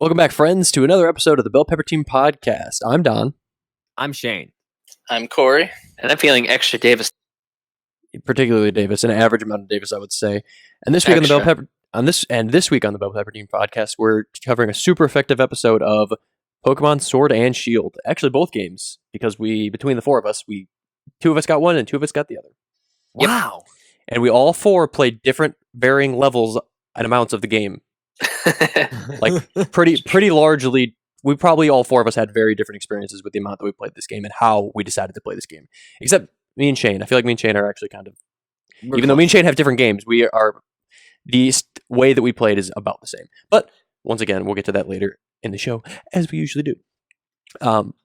Welcome back, friends, to another episode of the Bell Pepper Team podcast. I'm Don. I'm Shane. I'm Corey. And I'm feeling extra Davis. Particularly Davis, an average amount of Davis, I would say. And this week on the Bell Pepper this week on the Bell Pepper Team podcast, we're covering a super effective episode of Pokemon Sword and Shield. Actually, both games, because between the four of us, two of us got one and two of us got the other. Wow. And we all four played different, varying levels and amounts of the game. Like pretty largely, we probably all four of us had very different experiences with the amount that we played this game and how we decided to play this game. Except me and Shane. I feel like me and Shane are actually kind of, even though me and Shane have different games, the way that we played is about the same. But once again, we'll get to that later in the show, as we usually do.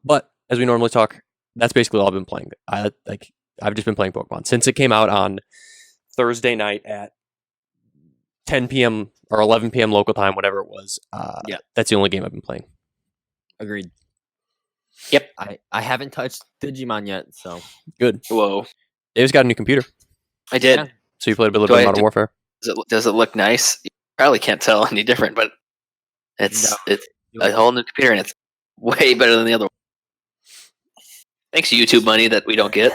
But as we normally talk, that's basically all I've been playing. I've just been playing Pokemon since it came out on Thursday night at 10 p.m. or 11 p.m. local time, whatever it was. Yeah. That's the only game I've been playing. Agreed. Yep. I haven't touched Digimon yet, so. Good. Whoa. Dave's got a new computer. I did. Yeah. So you played a bit of Modern Warfare. Does it look nice? You probably can't tell any different, but it's a whole new computer and it's way better than the other one. Thanks YouTube money that we don't get.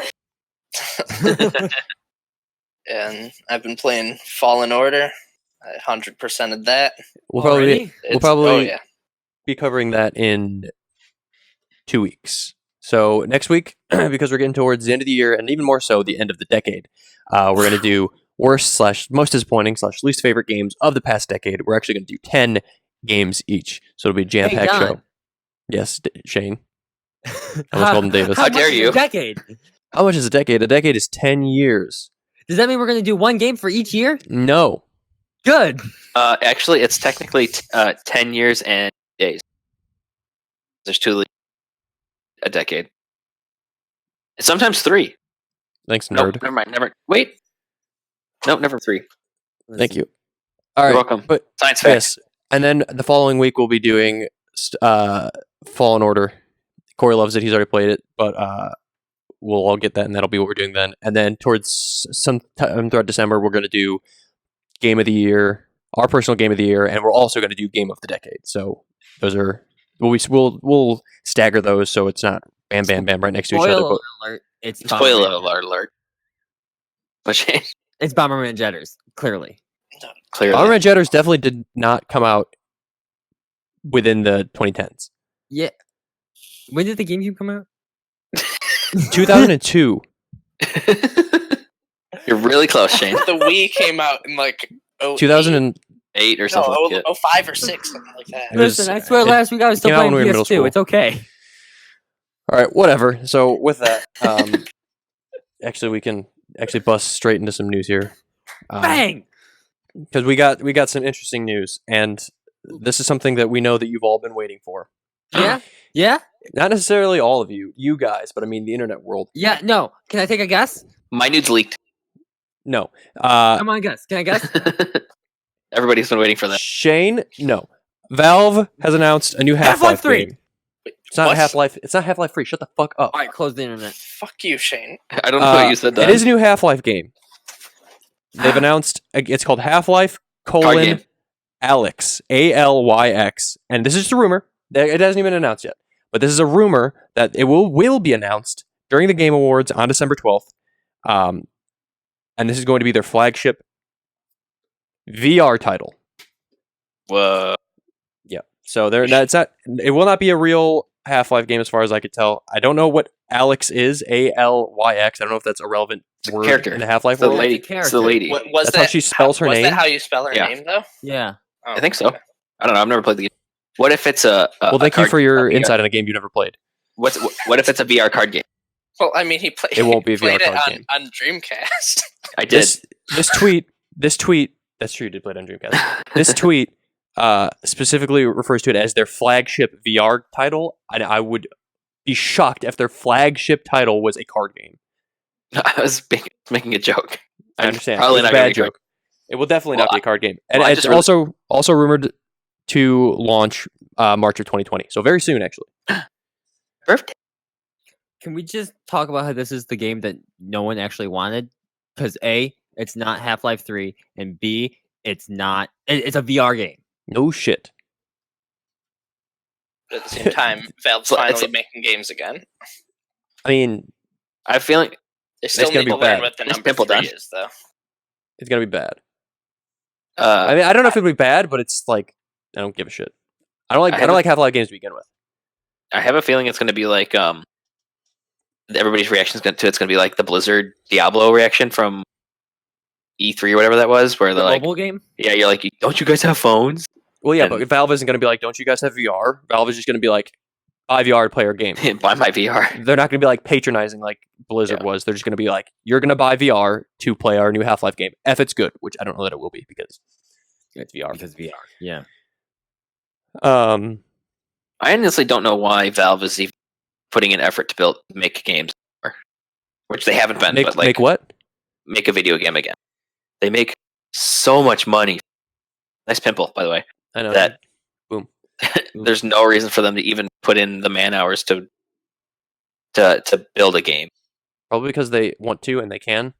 And I've been playing Fallen Order. I 100%ed that. We'll probably yeah. be covering that in 2 weeks. So next week, because we're getting towards the end of the year and even more so the end of the decade, we're going to do worst/most disappointing / least favorite games of the past decade. We're actually going to do 10 games each. So it'll be a jam-packed show. Yes, Shane. I almost called him Davis. How dare you? A decade. How much is a decade? A decade is 10 years. Does that mean we're going to do one game for each year? No. Good. Actually, it's technically 10 years and days. There's a decade. And sometimes 3. Thanks, nerd. Nope, never mind. Wait. Nope, never 3. Thank you. All right. You're welcome. But Science fact. yes, and then the following week we'll be doing Fallen Order. Corey loves it. He's already played it, but we'll all get that, and that'll be what we're doing then. And then towards some time throughout December, we're going to do Game of the Year, our personal Game of the Year, and we're also going to do Game of the Decade. So those are we'll stagger those so it's not bam bam bam right next to each other. Spoiler alert. It's Spoiler Bomberman. alert. But Shane, It's Bomberman Jetters, clearly. clearly. Bomberman Jetters definitely did not come out within the 2010s. Yeah. When did the GameCube come out? 2002. You're really close, Shane. The Wii came out in like 8 or something like that. 05 or 6, something like that. It was- Listen, I swear last week I was still came out playing when we were in middle PS2. school. It's okay. All right, whatever. So with that, actually we can bust straight into some news here. Bang! Because we got some interesting news, and this is something that we know that you've all been waiting for. Yeah? Yeah? Not necessarily all of you guys, but I mean the internet world. Yeah, no. Can I take a guess? My nude's leaked. No. Come on, guess. Can I guess? Everybody's been waiting for that. Shane, no. Valve has announced a new Half-Life 3. game. It's not What? Half-Life. It's not Half-Life 3. Shut the fuck up. Alright, close the internet. Fuck you, Shane. I don't know what you said. It is a new Half-Life game. They've announced it's called Half-Life Card game. Alyx, Alyx, and this is just a rumor. It hasn't even been announced yet, but this is a rumor that it will be announced during the Game Awards on December 12th. And this is going to be their flagship VR title. Whoa. Yeah. So it will not be a real Half-Life game as far as I could tell. I don't know what Alyx is, Alyx. I don't know if that's a relevant It's a word character. in the Half-Life It's the world. lady. It's a It's the lady. Was That's that how she spells her name? Was that how you spell her Yeah. name, though? Yeah. Oh, I think so. I don't know. I've never played the game. What if it's a Well, thank you card- for your a VR insight on a game you never played. What if it's a VR card game? Well, I mean, he played. It won't be a he played VR card it game. on Dreamcast. I did. This tweet. That's true. You did play it on Dreamcast. This tweet specifically refers to it as their flagship VR title, and I would be shocked if their flagship title was a card game. I was making a joke. I understand. Probably It's not a gonna bad be a card joke. It will definitely not be a card game, and well, I it's just also rumored to launch March of 2020. So very soon, actually. Perfect. Can we just talk about how this is the game that no one actually wanted? Because A, it's not Half-Life 3, and B, it's not. It's a VR game. No shit. But at the same time, Valve's finally making games again. I mean, I have a feeling They still gonna need be to learn bad. what the It's number Pimple 3 done. is, though. it's gonna be bad. I I mean, I don't know if it'll be bad, but it's like I don't give a shit. I don't like Half-Life games to begin with. have a feeling it's going to be like everybody's reaction to it's going to be like the Blizzard Diablo reaction from E3 or whatever that was, where they're like, mobile game. yeah, you're like, don't you guys have phones? Well, yeah, And- but Valve isn't going to be like, don't you guys have VR? Valve is just going to be like, buy VR to play our game. Buy my VR. They're not going to be like patronizing like Blizzard was. They're just going to be like, you're going to buy VR to play our new Half-Life game. If it's good, which I don't know that it will be because it's VR. Because VR. Yeah. I honestly don't know why Valve is even putting an effort to make games, which they haven't been. But like, make what? Make a video game again. They make so much money. Nice pimple, by the way. I know That boom. There's no reason for them to even put in the man hours to build a game. Probably because they want to and they can.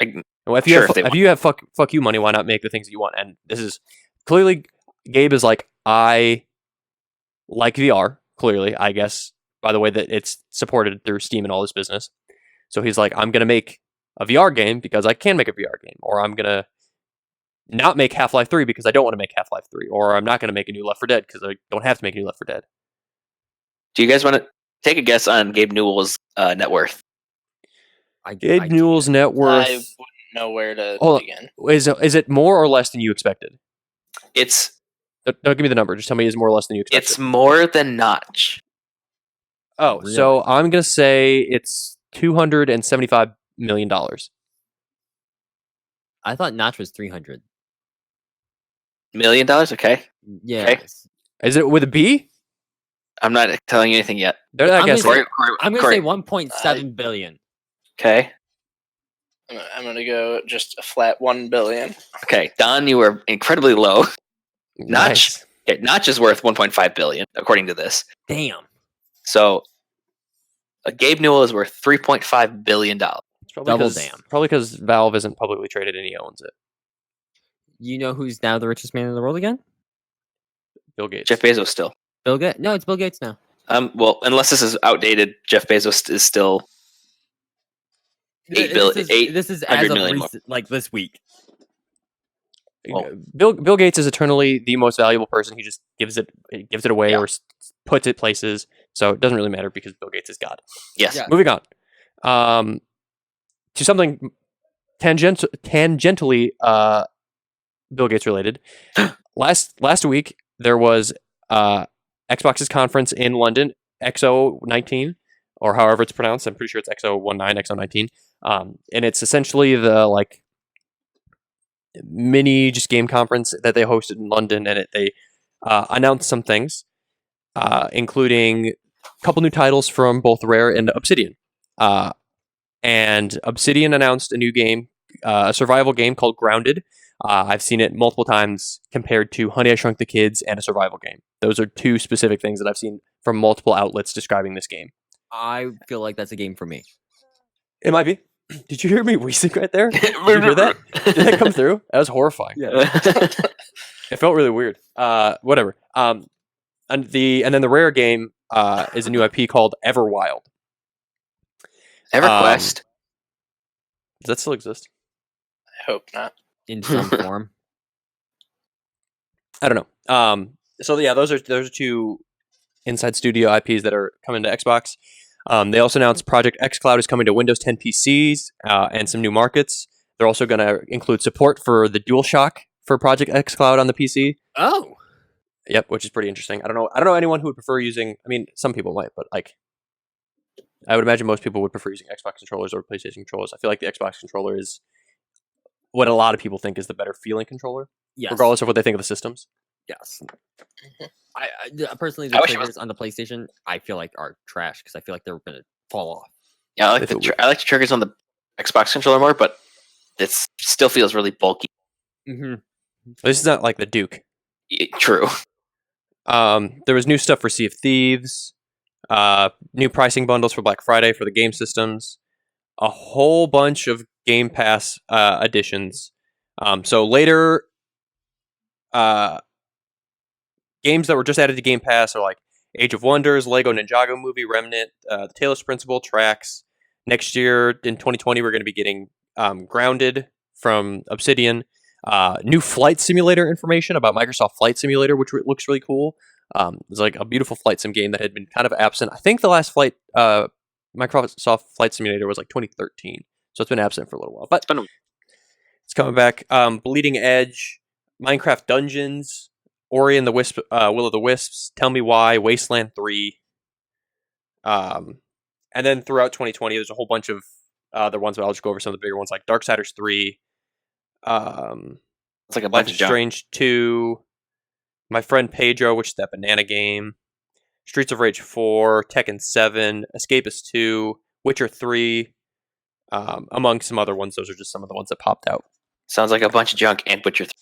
Like, Well, if sure, you have fuck you money, why not make the things that you want? And this is clearly Gabe is like, I like VR. Clearly, I guess by the way that it's supported through Steam and all this business. So he's like, I'm gonna make a VR game because I can make a VR game, or I'm gonna not make Half-Life 3 because I don't want to make Half-Life 3, or I'm not gonna make a new Left 4 Dead because I don't have to make a new Left 4 Dead. do you guys want to take a guess on Gabe Newell's net worth? Gabe Newell's net I worth wouldn't know where to Hold on. begin. is it more or less than you expected? It's Don't give me the number. Just tell me is more or less than you expected. it's more than Notch. Oh, Really? so I'm gonna say it's $275 million. I thought Notch was 300. $1 million? Okay. Yeah. Okay. Is it with a B? I'm not telling you anything yet. I I'm guess gonna I'm gonna Corey. say 1.7 billion. Okay. I'm going to go just a flat 1 billion. Okay. Don, you were incredibly low. Notch. Nice. Okay, Notch is worth 1.5 billion, according to this. Damn. So Gabe Newell is worth $3.5 billion. It's probably Double 'cause- damn. Probably because Valve isn't publicly traded and he owns it. You know who's now the richest man in the world again? Bill Gates. Jeff Bezos still. Bill Gates. No, it's Bill Gates now. Well, unless this is outdated, Jeff Bezos is still This is as 800 of million more. like this week. Well- Bill Gates is eternally the most valuable person. He just gives it away Yeah. or puts it places. So it doesn't really matter because Bill Gates is God. Yes. Yeah. Moving on. To something tangentially Bill Gates related. Last week there was Xbox's conference in London, XO19, or however it's pronounced. I'm pretty sure it's XO19, XO19. And it's essentially the like mini just game conference that they hosted in London, and they announced some things, including a couple new titles from both Rare and Obsidian. And Obsidian announced a new game, a survival game called Grounded. I've seen it multiple times compared to Honey, I Shrunk the Kids and a survival game. Those are two specific things that I've seen from multiple outlets describing this game. I feel like that's a game for me. It might be. Did you hear me wheezing right there? Did you hear that? Did that come through? That was horrifying. It felt really weird. Whatever. And then the Rare game is a new IP called Everwild. EverQuest. Does that still exist? I hope not. In some form. I don't know. So yeah, those are two Inside Studio IPs that are coming to Xbox. They also announced Project xCloud is coming to Windows 10 PCs and some new markets. They're also going to include support for the DualShock for Project xCloud on the PC. Oh. Yep, which is pretty interesting. I don't know anyone who would prefer using. I mean, some people might, but like, I would imagine most people would prefer using Xbox controllers or PlayStation controllers. I feel like the Xbox controller is what a lot of people think is the better feeling controller, Yes. regardless of what they think of the systems. Yes. Mhm. I personally, I the wish it triggers on the PlayStation, I feel like are trash because I feel like they're gonna fall off. Yeah, I like If it I like the triggers on the Xbox controller more, but it still feels really bulky. Mm-hmm. This is not like the Duke. True. There was new stuff for Sea of Thieves, new pricing bundles for Black Friday for the game systems, a whole bunch of Game Pass additions. So later, games that were just added to Game Pass are like Age of Wonders, Lego Ninjago Movie, Remnant, The Talos Principle, Tracks. Next year, in 2020, we're going to be getting Grounded from Obsidian. New flight simulator information about Microsoft Flight Simulator, which looks really cool. It's like a beautiful flight sim game that had been kind of absent. I think the last Microsoft Flight Simulator was like 2013, so it's been absent for a little while, but it's coming back. Bleeding Edge, Minecraft Dungeons, Ori and the Wisp, Will of the Wisps, Tell Me Why, Wasteland 3. And then throughout 2020, there's a whole bunch of other ones, but I'll just go over some of the bigger ones, like Darksiders 3. It's like a Life bunch is of junk. Strange 2, My Friend Pedro, which is that banana game, Streets of Rage 4, Tekken 7, Escapist 2, Witcher 3, among some other ones. Those are just some of the ones that popped out. Sounds like a bunch of junk and Witcher 3.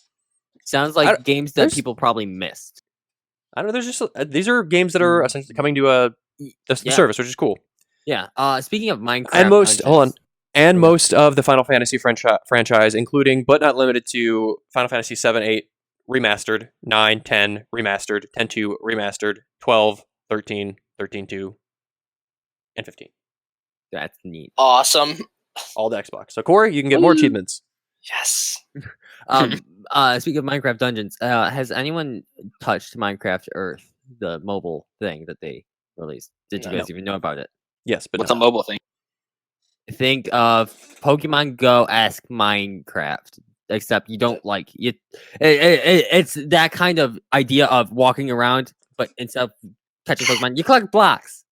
Sounds like games that people probably missed. I don't know. There's just these are games that are essentially coming to the service, which is cool. Yeah. Speaking of Minecraft, and most of the Final Fantasy franchise, including but not limited to Final Fantasy 7, 8 remastered, 9, 10 remastered, 10-2 remastered, 12, 13, 13-2, and 15. That's neat. Awesome. All the Xbox. So Corey, you can get more achievements. Yes. Speaking of Minecraft Dungeons, has anyone touched Minecraft Earth, the mobile thing that they released? Did you guys even know about it? Yes, but what's a mobile thing? Think of Pokemon Go-esque Minecraft, except you don't like it. It's that kind of idea of walking around, but instead of catching Pokemon, you collect blocks.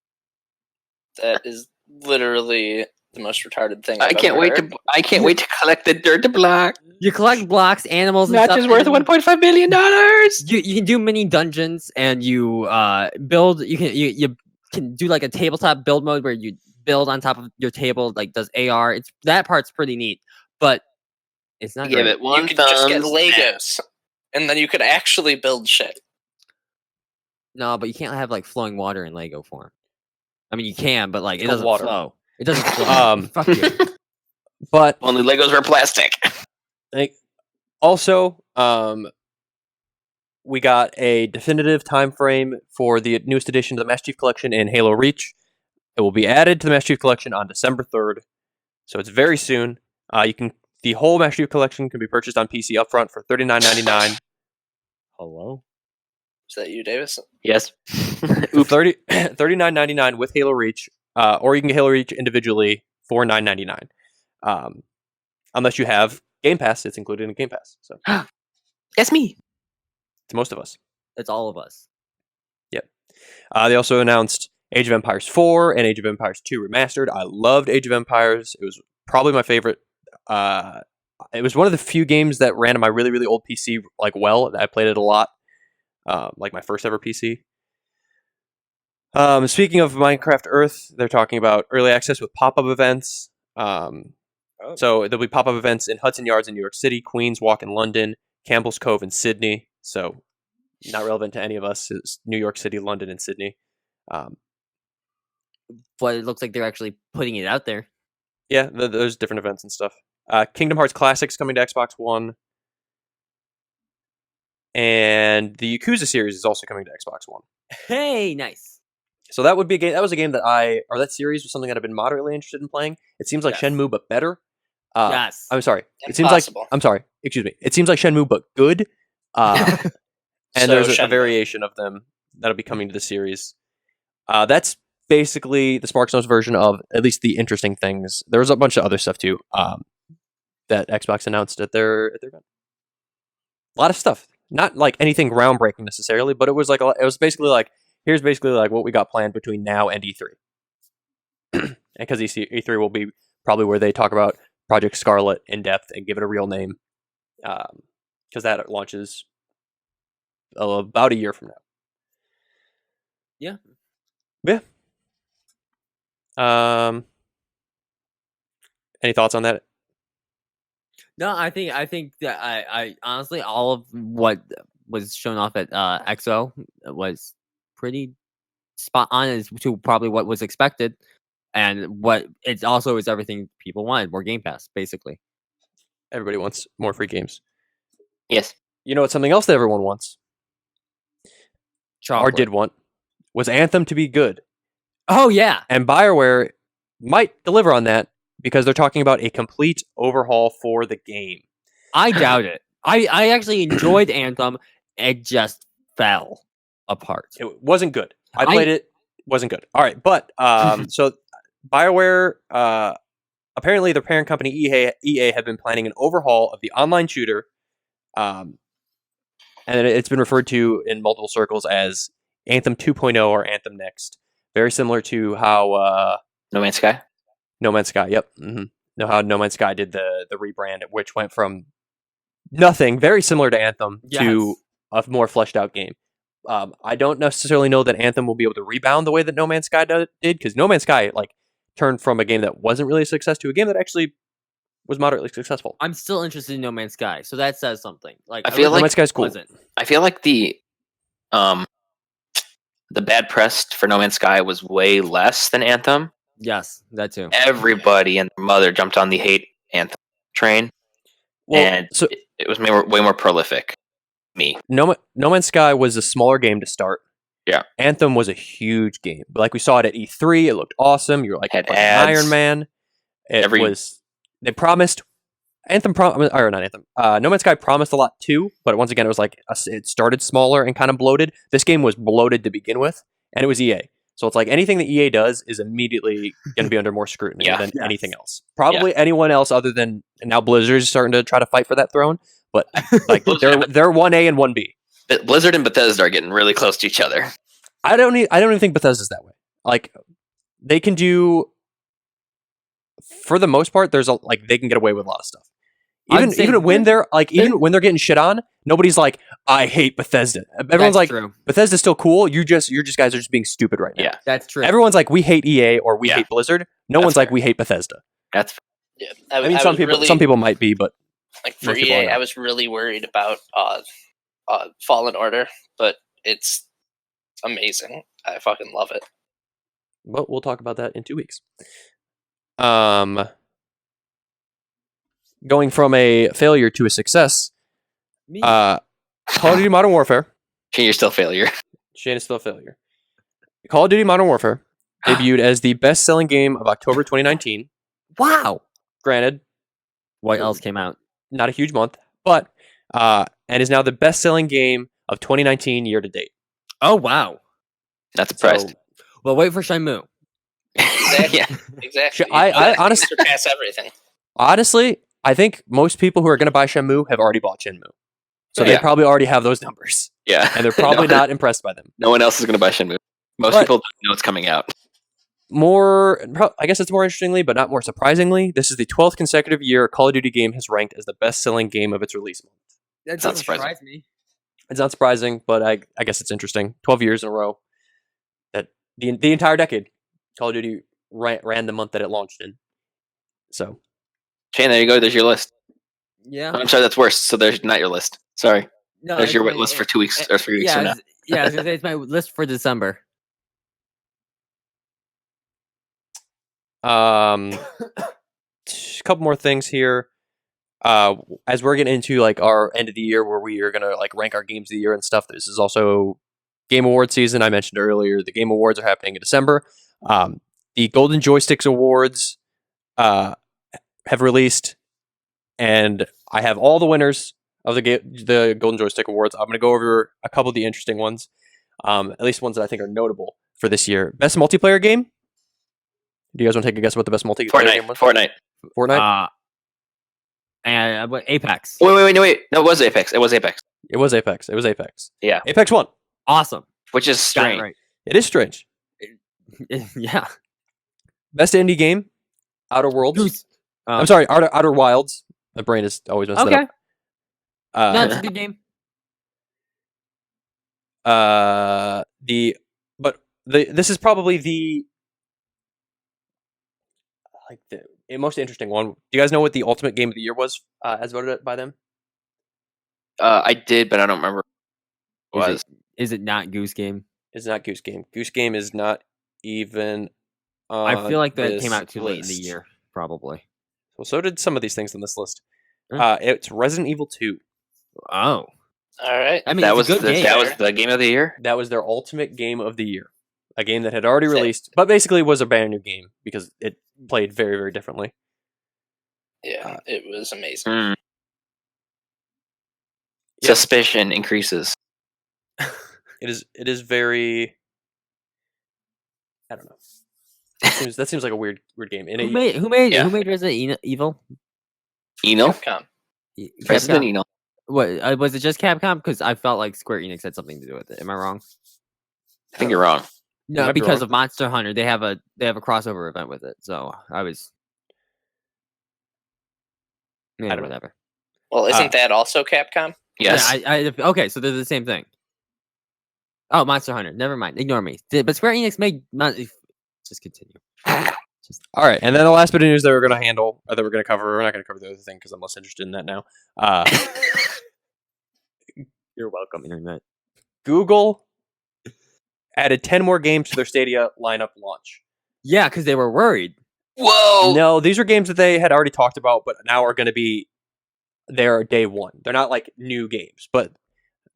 That is literally the most retarded thing. I can't wait to collect the dirt block. You collect blocks, animals, and Not stuff, just worth $1.5 billion. You can do mini dungeons, and you build. You can do like a tabletop build mode where you build on top of your table, like does AR. It's that part's pretty neat, but it's not. Give great. it one You could just get thumbs Legos, and then you could actually build shit. No, but you can't have like flowing water in Lego form. I mean, you can, but like it Cold doesn't water. flow. It doesn't flow. Fuck you. But Only Legos were plastic. also, we got a definitive time frame for the newest edition of the Master Chief Collection in Halo Reach. It will be added to the Master Chief Collection on December 3rd, so it's very soon. The whole Master Chief Collection can be purchased on PC upfront for $39.99. Hello. Is that you, Davis? Yes. $39.99 with Halo Reach, or you can get Halo Reach individually for $9.99. Unless you have Game Pass, it's included in Game Pass. So That's me. it's most of us. It's all of us. Yep. They also announced Age of Empires 4 and Age of Empires 2 Remastered. I loved Age of Empires. It was probably my favorite. It was one of the few games that ran on my really, really old PC like well. I played it a lot. Like my first ever PC. Speaking of Minecraft Earth, they're talking about early access with pop-up events. So there'll be pop-up events in Hudson Yards in New York City, Queens Walk in London, Campbell's Cove in Sydney. So not relevant to any of us. It's New York City, London, and Sydney. But it looks like they're actually putting it out there. Yeah, there's different events and stuff. Kingdom Hearts Classics coming to Xbox One. And the Yakuza series is also coming to Xbox One. Hey, nice. So that would be a game. That was a game that series was something that I've been moderately interested in playing. It seems like Shenmue, but better. Yes. I'm sorry. Impossible. I'm sorry. Excuse me. It seems like Shenmue, but good. And So there's a Shenmue. variation of them that'll be coming to the series. That's basically the Sparks Notes version of at least the interesting things. There was a bunch of other stuff too that Xbox announced at their event. A lot of stuff. Not like anything groundbreaking necessarily, but it was basically like here's basically like what we got planned between now and E3. Because E3 will be probably where they talk about Project Scarlet in depth and give it a real name. Because that launches about a year from now. Yeah. Any thoughts on that? No, I think that I honestly all of what was shown off at XO was pretty spot on as to probably what was expected, and what it also is everything people wanted, more Game Pass, basically. Everybody wants more free games. Yes. You know what's something else that everyone wants? Or Chocolate. did want? was Anthem to be good. Oh yeah, And BioWare might deliver on that because they're talking about a complete overhaul for the game. I doubt it. I actually enjoyed Anthem. It just fell apart. It wasn't good. I played it. Wasn't good. All right, but so BioWare, apparently their parent company EA have been planning an overhaul of the online shooter, and it's been referred to in multiple circles as Anthem 2.0 or Anthem Next. Very similar to how No Man's Sky. No Man's Sky. Yep. Know how No Man's Sky did the rebrand, which went from nothing, very similar to Anthem, to a more fleshed out game. I don't necessarily know that Anthem will be able to rebound the way that No Man's Sky did, because No Man's Sky turned from a game that wasn't really a success to a game that actually was moderately successful. I'm still interested in No Man's Sky, so that says something. I feel like No Man's Sky's cool. I feel like the bad press for No Man's Sky was way less than Anthem. Yes, that too. Everybody and their mother jumped on the hate Anthem train, and it was way more prolific. No Man's Sky was a smaller game to start. Yeah. Anthem was a huge game. Like we saw it at E3, it looked awesome. You were like Iron Man. They promised No Man's Sky promised a lot too, but once again it was like it started smaller and kind of bloated. This game was bloated to begin with, and it was EA. So it's like anything that EA does is immediately going to be under more scrutiny than anything else. Probably anyone else other than, and now Blizzard's starting to try to fight for that throne. But like they're 1A and 1B. But Blizzard and Bethesda are getting really close to each other. I don't even think Bethesda's that way. Like they can do, for the most part, they can get away with a lot of stuff. Even when they're getting shit on, nobody's like, I hate Bethesda. Everyone's like, true. Bethesda's still cool. You guys are just being stupid right now. Yeah, that's true. Everyone's like, we hate EA or we hate Blizzard. No one's like, we hate Bethesda. That's yeah. I mean, some people might be, but like for EA, I was really worried about Fallen Order, but it's amazing. I fucking love it. But we'll talk about that in 2 weeks. Going from a failure to a success. Call of Duty Modern Warfare. Shane, you're still a failure. Shane is still a failure. Call of Duty Modern Warfare debuted as the best-selling game of October 2019. Wow. Granted, what else came out? Not a huge month, but and is now the best-selling game of 2019 year to date. Oh wow, that's surprised. Well, wait for Shenmue. Exactly. Exactly. I honestly surpass everything. Honestly, I think most people who are going to buy Shenmue have already bought Shenmue, so they probably already have those numbers. Yeah, and they're probably not impressed by them. No one else is going to buy Shenmue. Most people don't know it's coming out. I guess it's more interestingly, but not more surprisingly, this is the 12th consecutive year a Call of Duty game has ranked as the best-selling game of its release month. That doesn't surprise me. It's not surprising, but I guess it's interesting. 12 years in a row. That the entire decade, Call of Duty ran the month that it launched in. So, Shane, there you go. There's your list. Yeah. I'm sorry, that's worse. So there's not your list. Sorry. No, there's your list for 2 weeks or 3 weeks from now. Yeah, I was gonna say it's my list for December. A couple more things here. As we're getting into like our end of the year where we are gonna like rank our games of the year and stuff, this is also Game Awards season. I mentioned earlier the Game Awards are happening in December. The Golden Joysticks Awards have released, and I have all the winners of the Golden Joystick Awards. I'm gonna go over a couple of the interesting ones, at least ones that I think are notable for this year. Best multiplayer game. Do you guys want to take a guess what the best multiplayer game was? Fortnite. And Apex. Wait. No, it was Apex. It was Apex. Yeah. Apex won. Awesome. Which is strange. Right. It is strange. Yeah. Best indie game. Outer Worlds. I'm sorry, Outer Wilds. My brain is always messed up. No, it's a good game. This is probably the most interesting one. Do you guys know what the ultimate game of the year was as voted by them? I did, but I don't remember. Is it not Goose Game? It's not Goose Game. Goose Game is not even. I feel like that came out too late in the year, probably. Well, so did some of these things on this list. It's Resident Evil 2. Oh, all right. I mean, that was the game of the year. That was their ultimate game of the year. a game that had already Same. released, but basically was a brand new game because it played very, very differently. Yeah, it was amazing. Mm. Yeah. Suspicion increases. It is very. I don't know. That seems like a weird game. And Who made Yeah. Resident Evil? Eno? Capcom. Resident Capcom? Eno. What was it? Just Capcom? Because I felt like Square Enix had something to do with it. Am I wrong? I think you're wrong. might No, be because wrong. of Monster Hunter, they have a crossover event with it. So I was. Yeah, I don't know. whatever. Well, isn't that also Capcom? Yes. Yeah, okay, so they're the same thing. Oh, Monster Hunter. Never mind. Ignore me. But Square Enix made. Just continue. All right, and then the last bit of news that we're going to handle, or that we're going to cover, we're not going to cover the other thing because I'm less interested in that now. You're welcome, Internet. Google added 10 more games to their Stadia lineup launch. Yeah, because they were worried. Whoa! No, these are games that they had already talked about, but now are going to be there day one. They're not like new games, but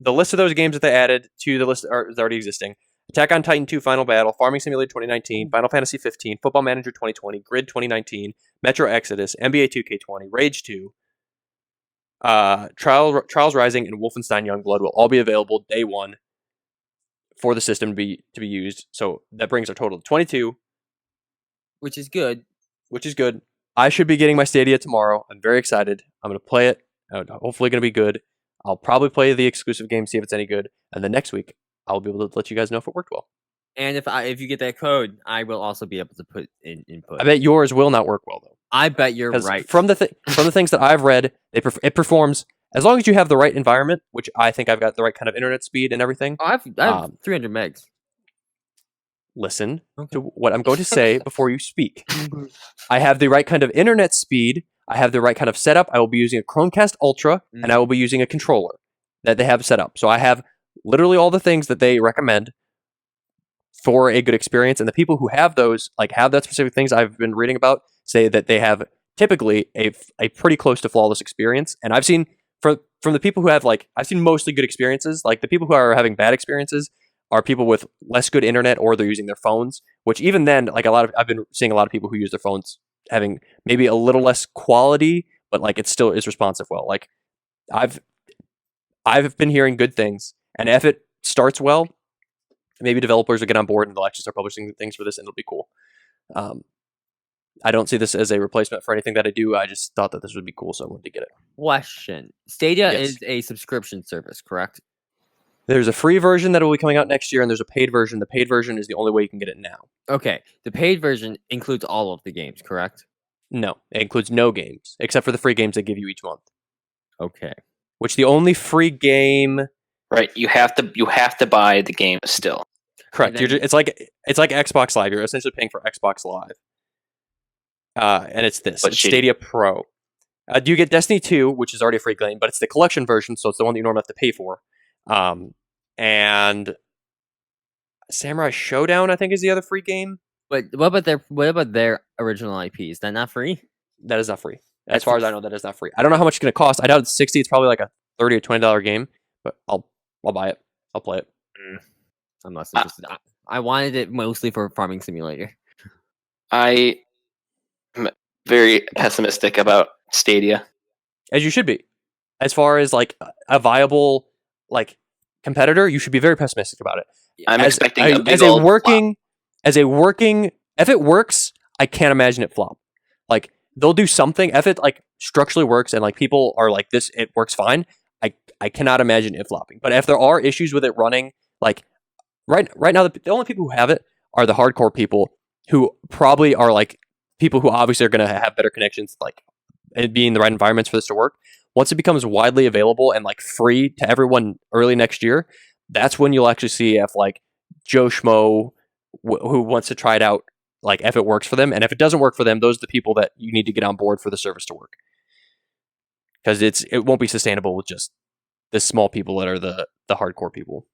the list of those games that they added to the list is already existing. Attack on Titan 2 Final Battle, Farming Simulator 2019, Final Fantasy 15, Football Manager 2020, Grid 2019, Metro Exodus, NBA 2K20, Rage 2, Trials Rising, and Wolfenstein Youngblood will all be available day one for the system to be used. So that brings our total to 22, Which is good. which is good. I should be getting my Stadia tomorrow. I'm very excited. I'm going to play it. Hopefully going to be good. I'll probably play the exclusive game, see if it's any good. And then next week, I'll be able to let you guys know if it worked well. And if you get that code, I will also be able to put in input. I bet yours will not work well, though. I bet you're 'Cause right. From the things that I've read, it performs as long as you have the right environment, which I think I've got the right kind of internet speed and everything. Oh, I have 300 megs. Listen Okay. to what I'm going to say before you speak. I have the right kind of internet speed. I have the right kind of setup. I will be using a Chromecast Ultra, and I will be using a controller that they have set up. So I have literally all the things that they recommend for a good experience. And the people who have those, like have that specific things I've been reading about, say that they have typically a pretty close to flawless experience. And I've seen from the people who have I've seen mostly good experiences. Like the people who are having bad experiences are people with less good internet, or they're using their phones, which even then, I've been seeing a lot of people who use their phones having maybe a little less quality, but it still is responsive well. Like I've been hearing good things, and if it starts well, maybe developers will get on board and they'll actually start publishing things for this, and it'll be cool. I don't see this as a replacement for anything that I do. I just thought that this would be cool, so I wanted to get it. Question. Stadia Yes. is a subscription service, correct? There's a free version that will be coming out next year, and there's a paid version. The paid version is the only way you can get it now. Okay. The paid version includes all of the games, correct? No, it includes no games, except for the free games they give you each month. Okay. Which the only free game... Right, you have to buy the game still. Correct. And then- It's like Xbox Live. You're essentially paying for Xbox Live. And it's this. But It's shitty. Stadia Pro. You get Destiny 2, which is already a free game, but it's the collection version, so it's the one that you normally have to pay for. And Samurai Showdown, I think, is the other free game. But what about their original IP? Is that not free? That is not free. As That's far as I know, that is not free. I don't know how much it's going to cost. I doubt it's $60. It's probably like a $30 or $20 game, but I'll buy it. I'll play it. I'm less interested. I wanted it mostly for Farming Simulator. I am very pessimistic about Stadia. As you should be. As far as a viable competitor, you should be very pessimistic about it. I'm As expecting a, a big as a old working if it works, I can't imagine it flop. They'll do something if it structurally works and people are like this, it works fine. I cannot imagine it flopping. But if there are issues with it running, right now the only people who have it are the hardcore people who probably are people who obviously are going to have better connections, and be in the right environments for this to work. Once it becomes widely available and free to everyone early next year, that's when you'll actually see if Joe Schmo who wants to try it out, if it works for them. And if it doesn't work for them, those are the people that you need to get on board for the service to work. Because it won't be sustainable with just the small people that are the hardcore people.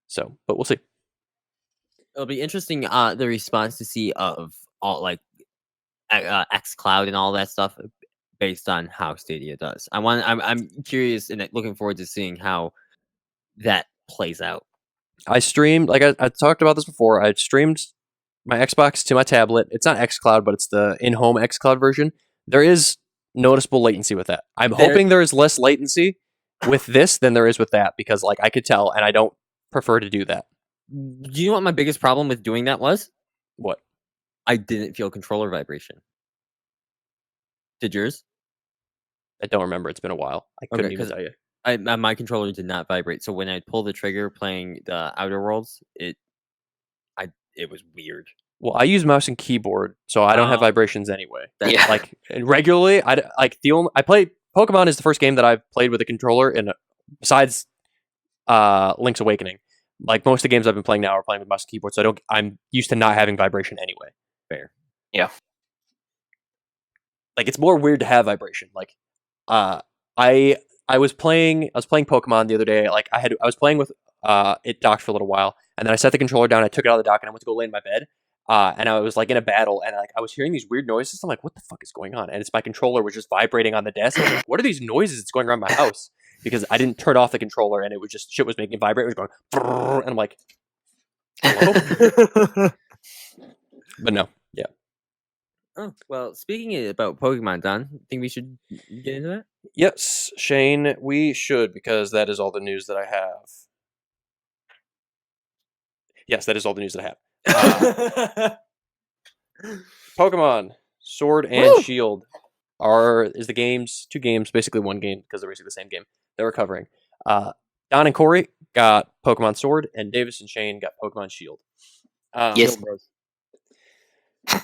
So, but we'll see. It'll be interesting the response to see of all xCloud and all that stuff based on how Stadia does. I'm curious and looking forward to seeing how that plays out. I streamed, like I talked about this before. I streamed my Xbox to my tablet. It's not xCloud, but it's the in-home xCloud version. There is noticeable latency with that. I'm hoping there is less latency with this than there is with that, because like I could tell, and I don't prefer to do that. Do you know what my biggest problem with doing that was? What? I didn't feel controller vibration. Did yours? I don't remember. It's been a while. I couldn't even 'cause tell you. My controller did not vibrate. So when I pulled the trigger playing the Outer Worlds, it was weird. Well, I use mouse and keyboard, so I don't have vibrations anyway. Yeah. Like regularly, I play Pokemon is the first game that I've played with a controller, and besides Link's Awakening, like most of the games I've been playing now are playing with mouse and keyboard, so I'm used to not having vibration anyway. Fair. Yeah. Like it's more weird to have vibration. Like I was playing Pokemon the other day. Like I was playing with it docked for a little while, and then I set the controller down, I took it out of the dock, and I went to go lay in my bed. And I was like in a battle, and like I was hearing these weird noises. I'm like, what the fuck is going on? And it's my controller was just vibrating on the desk. I was like, what are these noises that's going around my house? Because I didn't turn off the controller, and it was just shit was making it vibrate. It was going, brrr, and I'm like, hello? But no, yeah. Oh, well, speaking about Pokemon, Don, think we should get into that? Yes, Shane, we should, because that is all the news that I have. Yes, that is all the news that I have. Pokemon Sword and Shield is the games, two games, basically one game, because they're basically the same game that we're covering. Don and Corey got Pokemon Sword, and Davis and Shane got Pokemon Shield. Yes.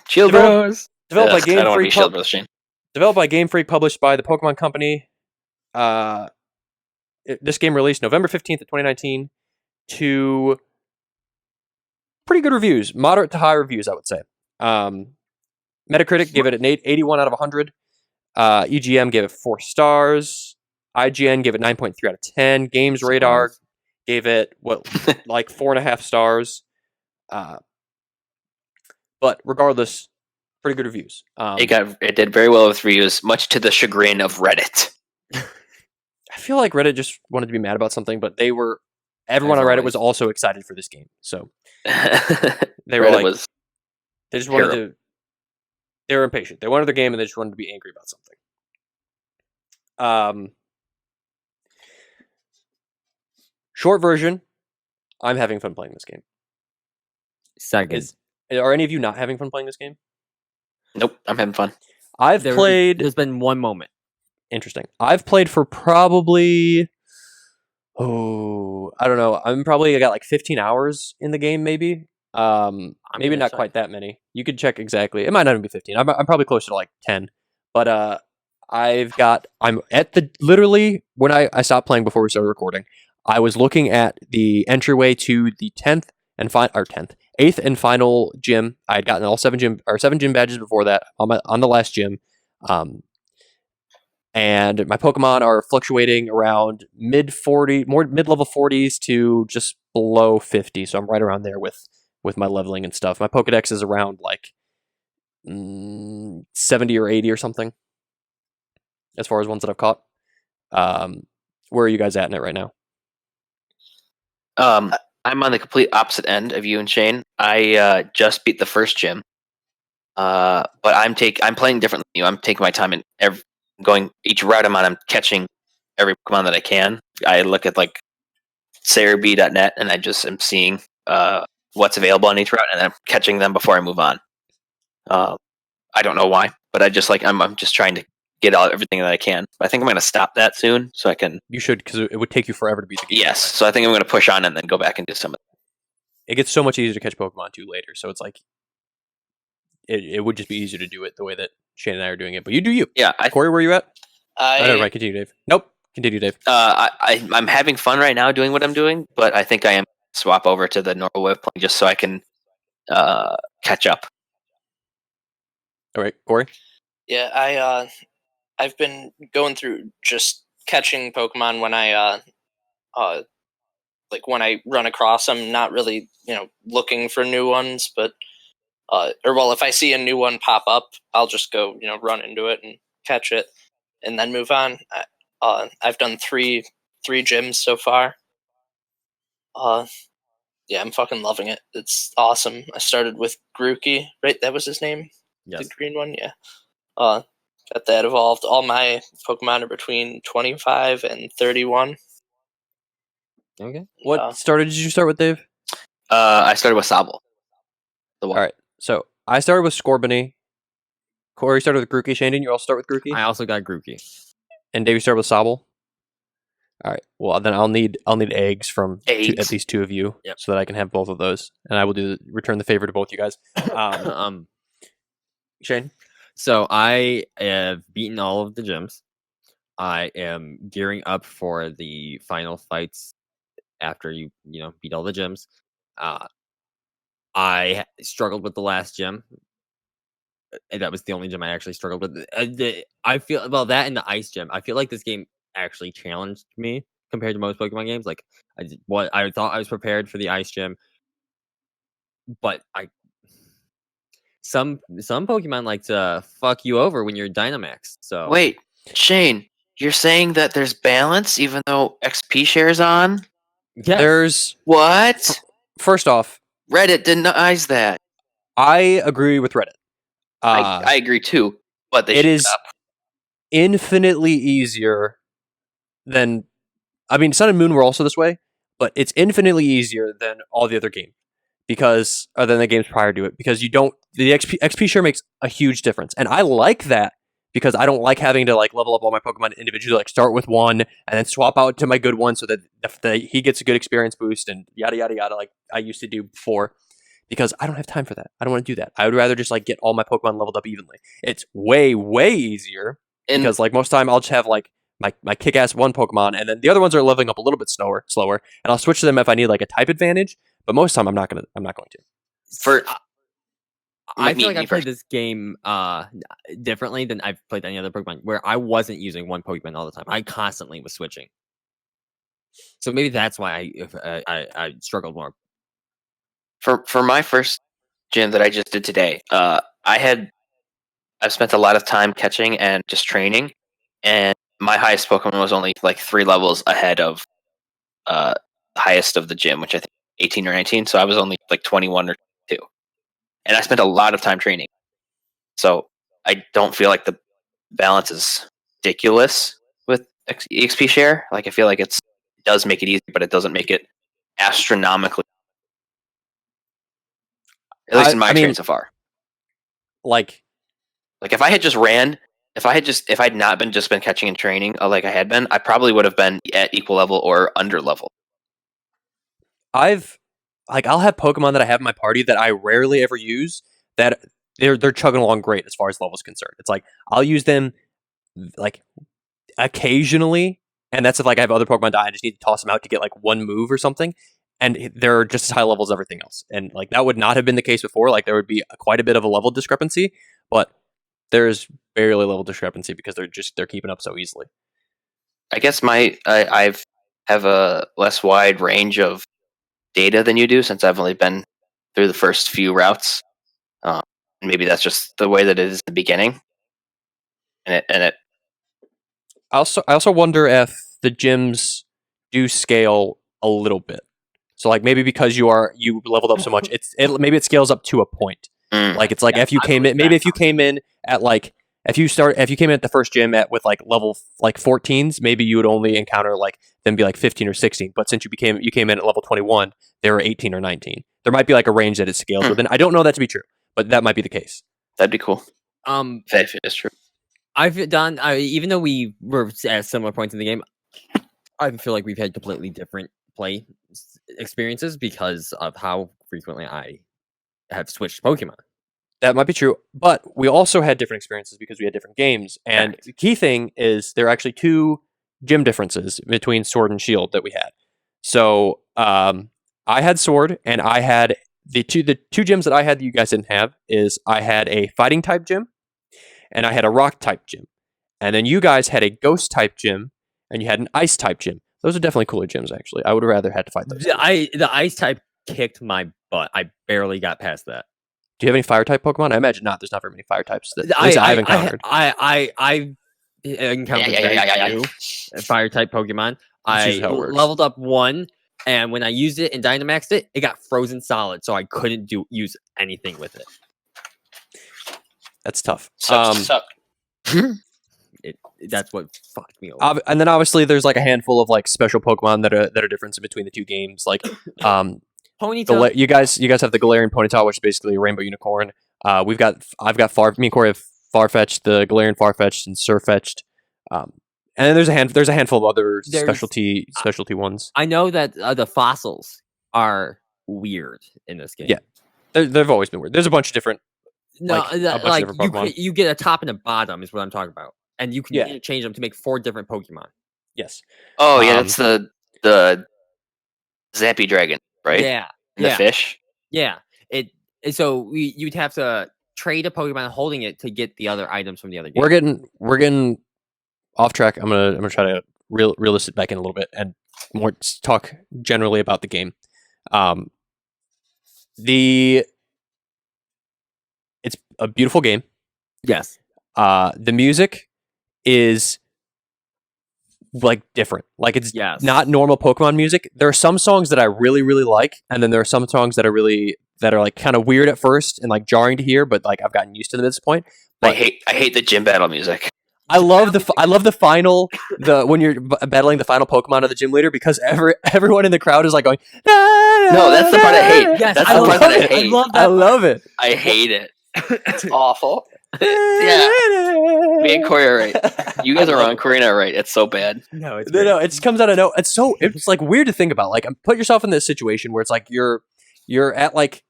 Shield Bros. Developed by Game I don't want to Freak. be Shield Bros, Shane. Developed by Game Freak, published by the Pokemon Company. This game released November 15th of 2019 to pretty good reviews, moderate to high reviews, I would say. Metacritic gave it an 81 out of 100. EGM gave it 4 stars. IGN gave it 9.3 out of 10. Games Radar gave it like 4.5 stars. But regardless, pretty good reviews. It did very well with reviews, much to the chagrin of Reddit. I feel like Reddit just wanted to be mad about something, but everyone on Reddit was also excited for this game. So they were they just wanted to. They were impatient. They wanted their game, and they just wanted to be angry about something. Short version, I'm having fun playing this game. Second. Are any of you not having fun playing this game? Nope, I'm having fun. There's been one moment. Interesting. I've played for probably, I don't know. I got like 15 hours in the game, maybe. Maybe not quite that many. You could check exactly. It might not even be 15. I'm probably closer to like 10. But I'm at literally when I stopped playing before we started recording, I was looking at the entryway to the 8th and final gym. I had gotten all 7 gym badges before that on the last gym. And my Pokemon are fluctuating around mid-level 40s to just below 50. So I'm right around there with my leveling and stuff. My Pokedex is around like 70 or 80 or something as far as ones that I've caught. Where are you guys at in it right now? I'm on the complete opposite end of you and Shane. I just beat the first gym. But I'm playing differently than you. I'm taking my time and going each route I'm on. I'm catching every Pokemon that I can. I look at like SayerB.net and I just am seeing what's available on each route, and I'm catching them before I move on. I don't know why, but I'm just trying to get everything that I can. I think I'm going to stop that soon, so I can. You should, because it would take you forever to beat the game. Yes, so I think I'm going to push on and then go back and do some of that. It gets so much easier to catch Pokemon too later, so it's like it would just be easier to do it the way that Shane and I are doing it. But you do you. Yeah, Corey, where are you at? Never mind. Continue, Dave. Nope. Continue, Dave. I'm having fun right now doing what I'm doing, but I think I am swap over to the normal way of playing just so I can catch up. All right, Corey. Yeah, I've been going through just catching Pokemon when I when I run across them. Not really, looking for new ones, but if I see a new one pop up, I'll just go, run into it and catch it, and then move on. I've done three gyms so far. yeah, I'm fucking loving it. It's awesome. I started with Grookey, right? That was his name? Yes. The green one? Yeah. Got that evolved. All my Pokemon are between 25 and 31. Okay. What starter did you start with, Dave? I started with Sobble. All right. So I started with Scorbunny. Corey started with Grookey. Shane, didn't you all start with Grookey? I also got Grookey. And Dave, you started with Sobble? All right. Well, then I'll need eggs from at least two of you, so that I can have both of those, and I will return the favor to both you guys. Shane. So I have beaten all of the gyms. I am gearing up for the final fights after you beat all the gyms. I struggled with the last gym. That was the only gym I actually struggled with. I feel that and the ice gym. I feel like this game actually challenged me compared to most Pokemon games. Like I thought I was prepared for the ice gym, but some Pokemon like to fuck you over when you're Dynamax. So wait, Shane, you're saying that there's balance even though XP shares on? Yes. There's what? First off, Reddit denies that. I agree with Reddit. I agree too, but it is infinitely easier than. I mean, Sun and Moon were also this way, but it's infinitely easier than all the other games than the games prior to it, because the XP share makes a huge difference, and I like that because I don't like having to like level up all my Pokemon individually, like start with one and then swap out to my good one so that he gets a good experience boost and yada yada yada, like I used to do before. Because I don't have time for that. I don't want to do that. I would rather just like get all my Pokemon leveled up evenly. It's way, way easier because like most time I'll just have like my kick-ass one Pokemon, and then the other ones are leveling up a little bit slower, and I'll switch to them if I need like a type advantage. But most time I'm not going to. I feel like I played this game differently than I've played any other Pokemon, where I wasn't using one Pokemon all the time. I constantly was switching. So maybe that's why I struggled more. For my first gym that I just did today, I've spent a lot of time catching and just training, and my highest Pokemon was only like 3 levels ahead of the highest of the gym, which I think 18 or 19. So I was only like 21 or 2, and I spent a lot of time training. So I don't feel like the balance is ridiculous with XP share. Like I feel like it does make it easy, but it doesn't make it astronomically. At least in my experience so far. Like if I had just ran, if I'd not been catching and training like I had been, I probably would have been at equal level or under level. I'll have Pokemon that I have in my party that I rarely ever use that they're chugging along great as far as levels concerned. It's like I'll use them like occasionally, and that's if like I have other Pokemon die, I just need to toss them out to get like one move or something, and they're just as high levels as everything else. And like that would not have been the case before. Like there would be quite a bit of a level discrepancy, but there's barely level discrepancy because they're keeping up so easily. I guess I have a less wide range of data than you do, since I've only been through the first few routes. Maybe that's just the way that it is at the beginning. And it. I also wonder if the gyms do scale a little bit. So like maybe because you leveled up so much, maybe it scales up to a point. Like it's like if you came in at like if you came in at the first gym with like level like 14s, maybe you would only encounter like them be like 15 or 16. But since you came in at level 21, they were 18 or 19. There might be like a range that it scales within. I don't know that to be true, but that might be the case. That'd be cool. That is true. I've done even though we were at similar points in the game, I feel like we've had completely different play experiences because of how frequently I have switched Pokemon. That might be true, but we also had different experiences because we had different games. And the key thing is there are actually 2 gym differences between Sword and Shield that we had. So I had Sword, and I had the two gyms that I had that you guys didn't have is I had a fighting type gym and I had a rock type gym. And then you guys had a ghost type gym and you had an ice type gym. Those are definitely cooler gyms, actually. I would have rather had to fight those. The ice type kicked my butt. I barely got past that. Do you have any fire type Pokemon? I imagine not. There's not very many fire types that I've encountered. I've encountered very few fire type Pokemon. I leveled up 1, And when I used it and Dynamaxed it, it got frozen solid, so I couldn't use anything with it. That's tough. Sucks to suck. That's what fucked me over. And then obviously there's like a handful of like special Pokemon that are different between the two games. Like Ponyta. you guys have the Galarian Ponyta, which is basically a rainbow unicorn. I've got me and Corey have Farfetch'd, the Galarian Farfetch'd, and Surfetch'd. And then there's a handful of other specialty ones. I know that the fossils are weird in this game. Yeah. They've always been weird. There's a bunch of different. No, Like, a bunch of different Pokemon. you get a top and a bottom is what I'm talking about, and you can change them to make 4 different Pokemon. Yes. Oh yeah, that's the Zappy Dragon, right? Yeah. And the fish. Yeah. So you'd have to trade a Pokemon holding it to get the other items from the other game. We're getting off track. I'm gonna try to reel this back in a little bit and more talk generally about the game. It's a beautiful game. Yes. The music is like different. Like it's not normal Pokemon music. There are some songs that I really, really like, and then there are some songs that are like kind of weird at first and like jarring to hear, but like I've gotten used to them at this point. But I hate the gym battle music. I love the final when you're battling the final Pokemon of the gym leader, because everyone in the crowd is like going. No, that's the part I hate. Yes, that's the part that I hate. I love it. I hate it. It's awful. Yeah, me and Corey are right. You guys are wrong. Corey and I are right. It's so bad. No, it's no. It just comes out of no. It's like weird to think about. Like, put yourself in this situation where it's like you're at like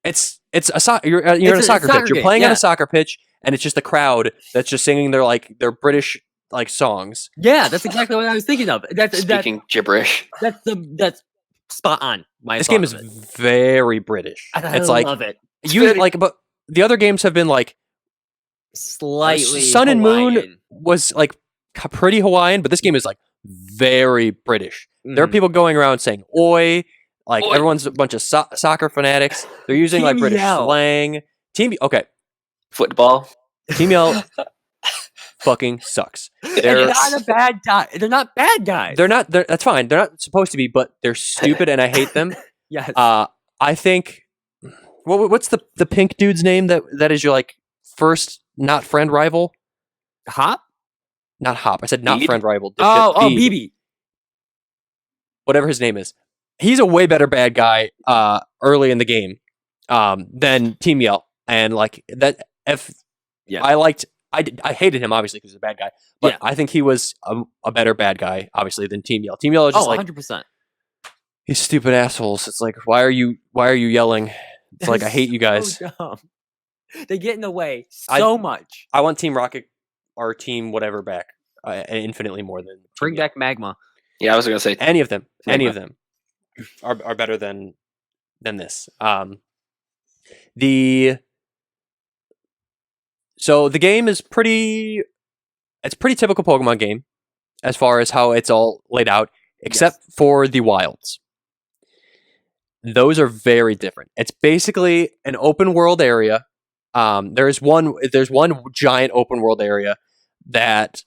it's you're in a soccer pitch. You're playing on a soccer pitch, and it's just the crowd that's just singing their British like songs. Yeah, that's exactly what I was thinking of. Speaking gibberish. That's spot on. This game is very British. I love it. But the other games have been like slightly Sun and Hawaiian. Moon was like pretty Hawaiian, but this game is like very British. There are people going around saying "oi," like Oi. everyone's a bunch of soccer fanatics. They're using like British slang. Football. Team Yell fucking sucks. They're not a bad guy. They're not bad guys. They're not. That's fine. They're not supposed to be, but they're stupid, and I hate them. Yes. I think. What's the pink dude's name that is your like first not friend rival? Hop? Not Hop. I said not Beeb? friend rival. BB. Whatever his name is. He's a way better bad guy early in the game than Team Yell. And like that I hated him obviously because he's a bad guy. But I think he was a better bad guy obviously than Team Yell. Team Yell is just 100%. These stupid assholes. It's like why are you yelling? It's like I hate you guys. So dumb. They get in the way so much. I want Team Rocket or Team whatever back infinitely more than Bring back Magma. Yeah, I was gonna say any of them. Any of them are better than this. So the game is pretty typical Pokemon game as far as how it's all laid out, except for the wilds. Those are very different. It's basically an open world area. There's one giant open world area that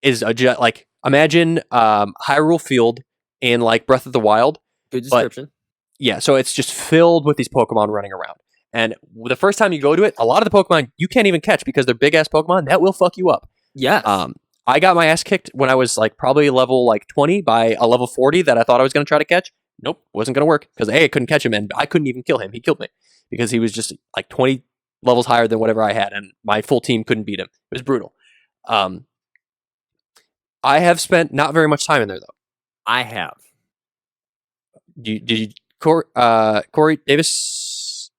is like imagine Hyrule Field in like Breath of the Wild. Good description. Yeah, so it's just filled with these Pokemon running around. And the first time you go to it, a lot of the Pokemon you can't even catch because they're big ass Pokemon that will fuck you up. Yeah. I got my ass kicked when I was like probably level like 20 by a level 40 that I thought I was going to try to catch. Nope, wasn't going to work because I couldn't catch him and I couldn't even kill him. He killed me because he was just like 20 levels higher than whatever I had, and my full team couldn't beat him. It was brutal. I have spent not very much time in there though. I have. Did you Corey Davis?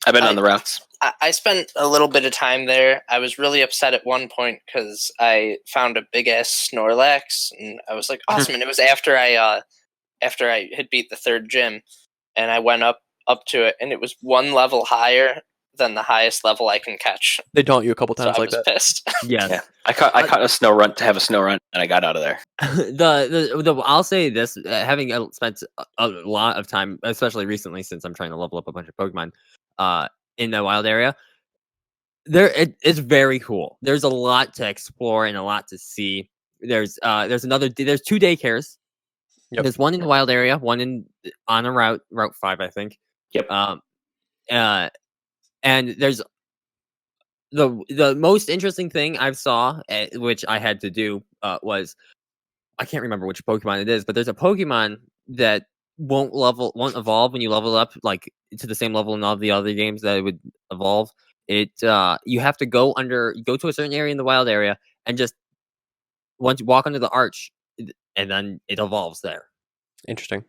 I've been on the routes. I spent a little bit of time there. I was really upset at one point because I found a big ass Snorlax, and I was like, awesome. And it was after I had beat the third gym, and I went up to it, and it was one level higher than the highest level I can catch. They daunt you a couple times so like that. I was pissed. Yes. Yeah. I caught a snow run to have a snow run, and I got out of there. I'll say this: having spent a lot of time, especially recently, since I'm trying to level up a bunch of Pokemon, in the wild area, it's very cool. There's a lot to explore and a lot to see. There's 2 daycares. Yep. There's one in the wild area, one on a Route 5, I think. Yep. And there's the most interesting thing I saw, which I had to do, was I can't remember which Pokemon it is, but there's a Pokemon that won't evolve when you level up like to the same level in all the other games that it would evolve. You have to go to a certain area in the wild area and just once you walk under the arch, and then it evolves there. Interesting.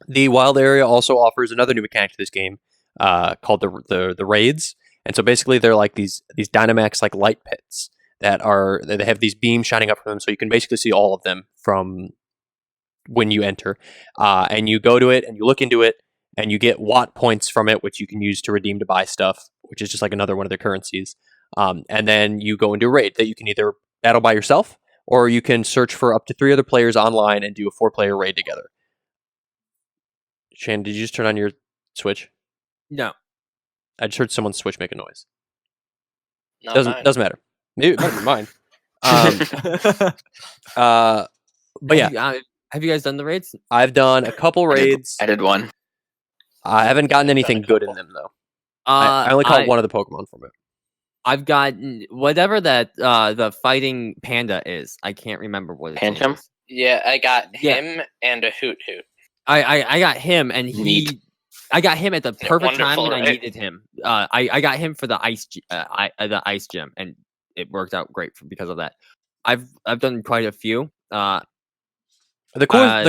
The wild area also offers another new mechanic to this game, called the raids. And so basically, they're like these Dynamax like light pits that they have these beams shining up from them, so you can basically see all of them from when you enter. And you go to it and you look into it, and you get watt points from it, which you can use to redeem to buy stuff, which is just like another one of their currencies. And then you go into a raid that you can either battle by yourself, or you can search for up to 3 other players online and do a 4-player raid together. Shane, did you just turn on your Switch? No. I just heard someone's Switch make a noise. Not Doesn't matter. Maybe it might be mine. But yeah, have you guys done the raids? I've done a couple raids. I did one. I haven't gotten anything good in them though. I only caught one of the Pokemon from it. I've gotten whatever that the fighting panda is. I can't remember what it Pancham? is. Yeah, I got him and a Hoot Hoot. I got him, and I got him at the perfect time when I right? needed him. I got him for the ice gym, and it worked out great because of that. I've done quite a few. The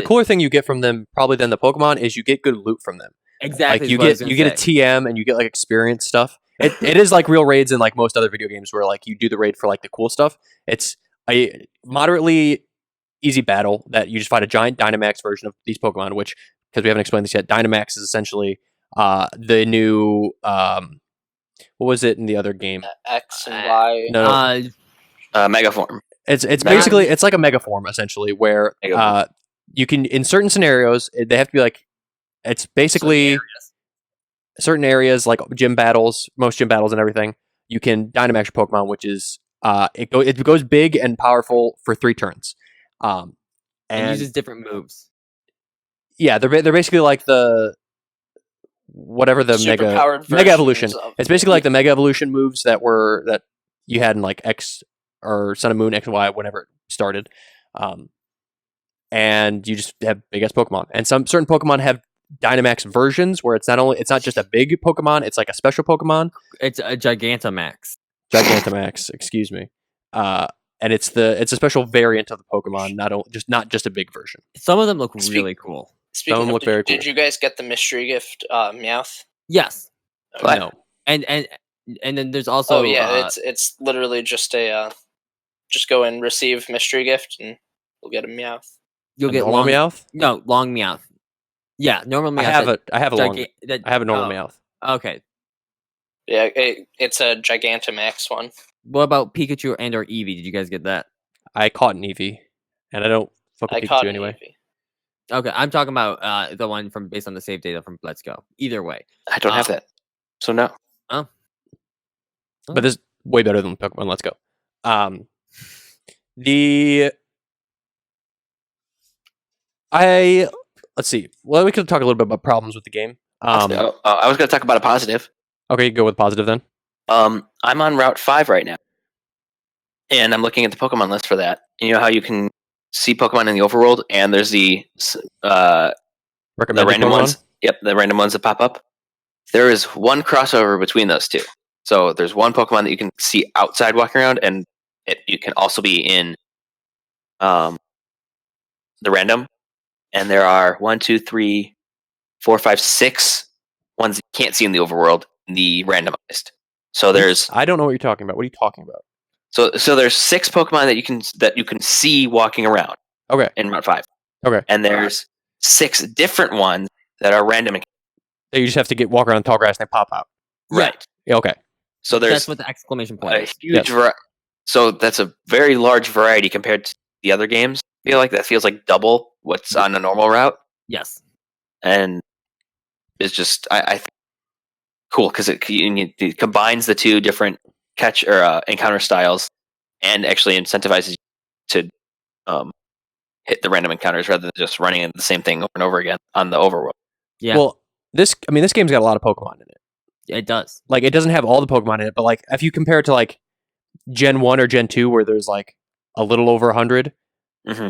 cooler thing you get from them probably than the Pokemon is you get good loot from them. Exactly. Like you get a TM and you get like experience stuff. It is like real raids in like most other video games where like you do the raid for like the cool stuff. It's a moderately easy battle that you just fight a giant Dynamax version of these Pokemon, which, because we haven't explained this yet, Dynamax is essentially the new what was it in the other game? X and Y. No. Megaform. It's basically it's like a Megaform essentially, where you can, in certain scenarios, they have to be like, it's basically certain areas like gym battles, most gym battles and everything. You can Dynamax your Pokemon, which is it goes big and powerful for 3 turns, and uses different moves. Yeah, they're basically like the whatever the mega evolution. It's basically like the mega evolution moves that you had in like X or Sun and Moon, X and Y, whenever it started. And you just have big ass Pokemon, and some certain Pokemon have Dynamax versions where it's not just a big Pokemon, it's like a special Pokemon. It's a Gigantamax. Excuse me. And it's a special variant of the Pokemon, not just a big version. Some of them look really cool. Some of them look very cool. Did you guys get the mystery gift, Meowth? Yes. Okay. No. And then there's also it's literally just just go and receive mystery gift and we'll get a Meowth. You'll get long Meowth? No, long Meowth. Yeah, normal Meowth. I have a normal Meowth. Okay. Yeah, it's a Gigantamax one. What about Pikachu and or Eevee? Did you guys get that? I caught an Eevee, and I don't fuck with Pikachu anyway. Okay, I'm talking about the one based on the save data from Let's Go. Either way, I don't have that, so no. Oh. But this is way better than Pokemon Let's Go. Let's see. Well, we could talk a little bit about problems with the game. I was going to talk about a positive. Okay, go with positive then. I'm on Route 5 right now, and I'm looking at the Pokemon list for that. And you know how you can see Pokemon in the overworld, and there's the random ones. Yep, the random ones that pop up. There is one crossover between those two. So there's one Pokemon that you can see outside walking around, and you can also be in the random. And there are 1, 2, 3, 4, 5, 6 ones you can't see in the overworld, the randomized. So there's I don't know what you're talking about. What are you talking about? So there's 6 Pokemon that you can see walking around. Okay. In Route 5. Okay. And there's 6 different ones that are random. You just have to walk around tall grass and they pop out. Right. Yeah, okay. So that's what the exclamation point is. Huge so that's a very large variety compared to the other games. I feel like that feels like double what's on a normal route. Yes. And it's just I think cool because it combines the 2 different catch or encounter styles and actually incentivizes you to hit the random encounters rather than just running into the same thing over and over again on the overworld. Yeah, Well, this game's got a lot of Pokemon in it. it does. Like, it doesn't have all the Pokemon in it, but like if you compare it to like Gen 1 or Gen 2, where there's like a little over 100, Mm-hmm.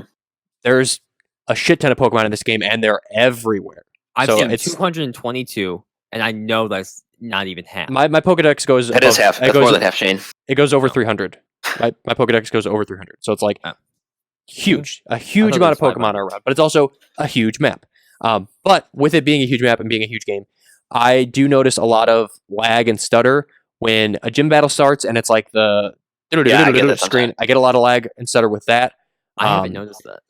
there's a shit ton of Pokemon in this game, and they're everywhere. I've So seen it's 222, and I know that's not even half. my Pokedex goes. That is half. It That's goes, more than half, Shane. It goes over 300. My Pokedex goes over 300. So it's like Oh. huge, a I huge thought it amount of was Pokemon 500. are around, but it's also a huge map. But with it being a huge map and being a huge game, I do notice a lot of lag and stutter when a gym battle starts, and it's like the Yeah, I get that screen. sometimes. I get a lot of lag and stutter with that. I haven't noticed that.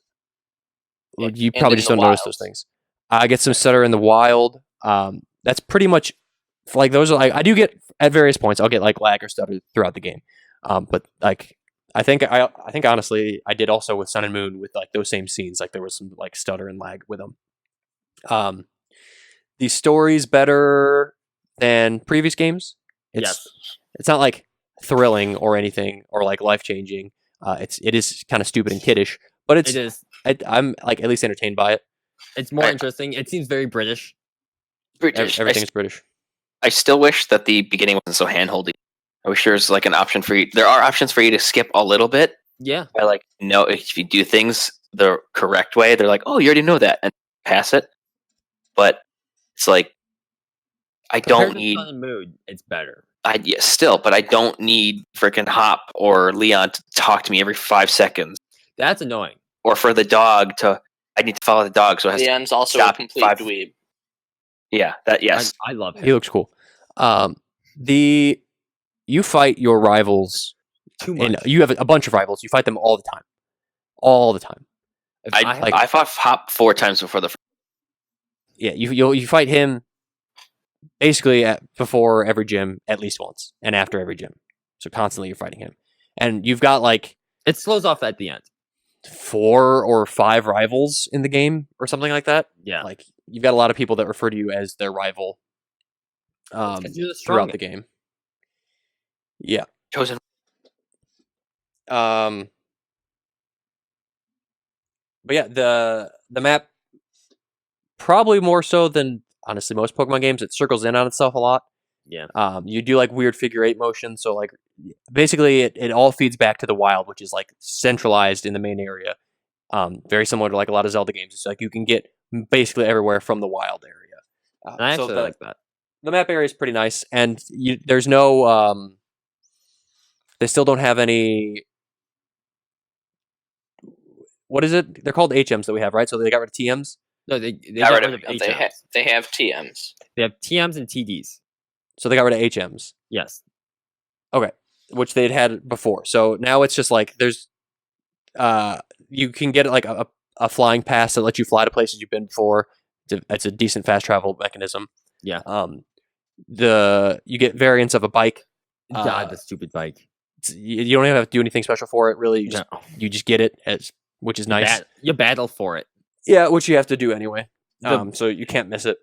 You And probably in just the don't notice those wilds. things. I get some stutter in the wild. That's pretty much like those. Are, I do get at various points. I'll get like lag or stutter throughout the game. But like I think honestly I did also with Sun and Moon with like those same scenes. Like there was some like stutter and lag with them. The story's better than previous games. It's not like thrilling or anything or like life changing. It is kind of stupid and kiddish, but It is. I'm like at least entertained by it. It's more I- interesting. It seems very British. British. Everything's British. I still wish that the beginning wasn't so handholdy. I wish there was like an option for you. There are options for you to skip a little bit. Yeah, I like know if you do things the correct way, they're like, oh, you already know that, and pass it. But it's like I compared don't to need. Sun and Moon, it's better. But I don't need freaking Hop or Leon to talk to me every 5 seconds, That's annoying. or for the dog to. I need to follow the dog, so it has to. Leon's also a stop complete 5 dweeb. Yeah, that yes. I love him. He looks cool. You fight your rivals, Too much. and you have a bunch of rivals. You fight them all the time, all the time. If I had- like- I fought Hop 4 times before the. Yeah, you fight him basically before every gym at least once, and after every gym. So constantly you're fighting him, and you've got like it slows off at the end. 4 or 5 rivals in the game or something like that. Yeah, Like you've got a lot of people that refer to you as their rival. 'cause you're the Throughout strongest. the game. Yeah. Chosen. But yeah, the map probably more so than honestly most Pokemon games, it circles in on itself a lot. Yeah, You do like weird figure 8 motion, so like basically it all feeds back to the wild, which is like centralized in the main area. Very similar to like a lot of Zelda games. It's like you can get basically everywhere from the wild area. and I actually like that. The map area is pretty nice, and there's no. They still don't have any. What is it? They're called HMs that we have, right? So they got rid of TMs. No, they Got got rid rid of of No, HMs. they have TMs. They have TMs and TDs. So they got rid of HMs, Yes. which they'd had before. So now it's just like there's. You can get like a flying pass that lets you fly to places you've been before. It's a decent fast travel mechanism. Yeah. You get variants of a bike. God, the stupid bike. You don't even have to do anything special for it, really. No. You just get it, which is nice. You battle for it. Yeah, which you have to do anyway. The- So you can't miss it.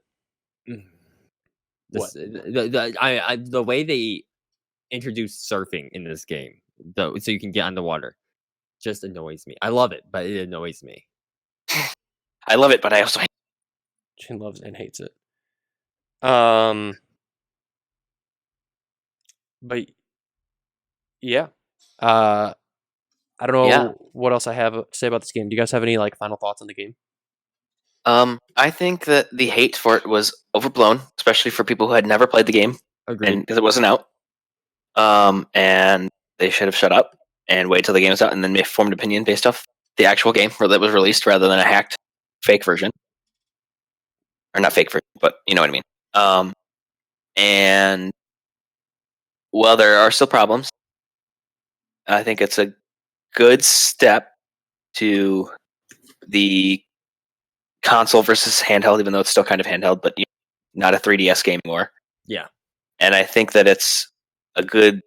This, the way they introduce surfing in this game, though, so you can get on the water, just annoys me. I love it, but it annoys me. I love it, but I also hate. Chin loves and hates it. But yeah, I don't know Yeah. what else I have to say about this game. Do you guys have any like final thoughts on the game? I think that the hate for it was overblown, especially for people who had never played the game Agreed. because it wasn't out. And they should have shut up and waited till the game was out and then made a formed opinion based off the actual game that was released rather than a hacked fake version. Or not fake version, but you know what I mean. And while there are still problems, I think it's a good step to the console versus handheld, even though it's still kind of handheld, but not a 3DS game anymore. Yeah. And I think that it's a good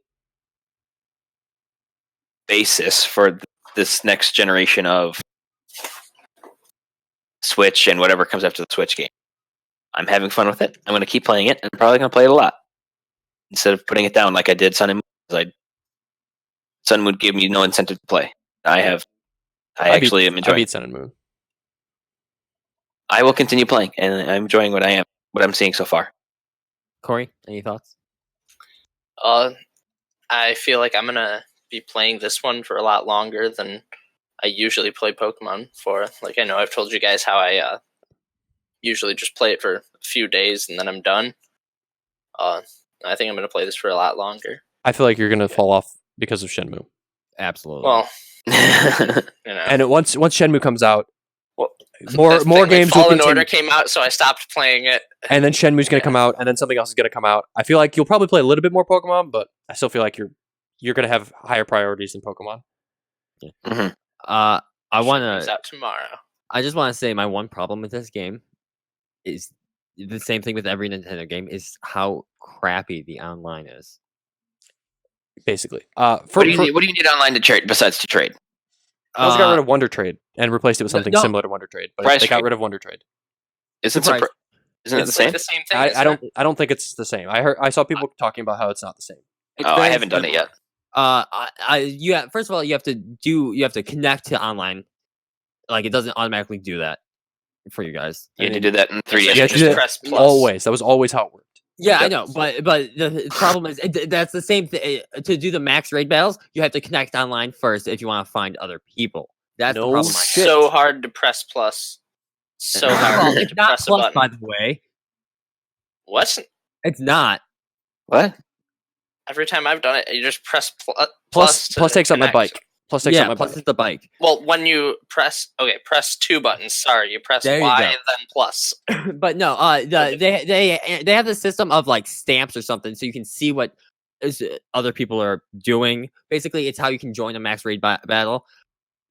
basis for this next generation of Switch and whatever comes after the Switch game. I'm having fun with it. I'm going to keep playing it, and I'm probably going to play it a lot instead of putting it down like I did Sun and Moon. Sun and Moon gave me no incentive to play. I have I actually am I enjoying. beat Sun and Moon. I will continue playing, and I'm enjoying what I'm seeing so far. Corey, any thoughts? I feel like I'm gonna be playing this one for a lot longer than I usually play Pokemon for. Like, I know I've told you guys how I usually just play it for a few days and then I'm done. I think I'm gonna play this for a lot longer. I feel like you're gonna fall off because of Shenmue. Absolutely. Well, And once Shenmue comes out, well, more games will Fallen continue. Order came out, so I stopped playing it. And then Shenmue's going to come out, and then something else is going to come out. I feel like you'll probably play a little bit more Pokemon, but I still feel like you're going to have higher priorities than Pokemon. Mm-hmm. I Comes out tomorrow. I just want to say my one problem with this game is the same thing with every Nintendo game, is how crappy the online is. Basically, What do you need online to trade besides to trade? They also got rid of Wonder Trade and replaced it with something similar to Wonder Trade, but Price they got Trade. rid of Wonder Trade. Isn't Surprise. it the It's same? like the same thing. I don't think it's the same. I saw people talking about how it's not the same. It's I very haven't done it yet. First of all, you have to connect to online. Like, it doesn't automatically do that for you guys. You had to do that in 3DS. You have to do that press plus. always. That was always how it worked. Yeah, I know, but the problem is that's the same thing. To do the max raid battles, you have to connect online first if you want to find other people. That's the No problem. shit. So hard to press plus. So Well, hard it's to not press a plus, button. by the way. What? It's not. What? Every time I've done it, you just press Plus takes up my connect. bike. Plus takes up Yeah, my plus bike. it's the bike. Well, when you press two buttons. Sorry, you press There you Y go. and then plus. But no, they have the system of like stamps or something, so you can see what other people are doing. Basically, it's how you can join a max raid battle.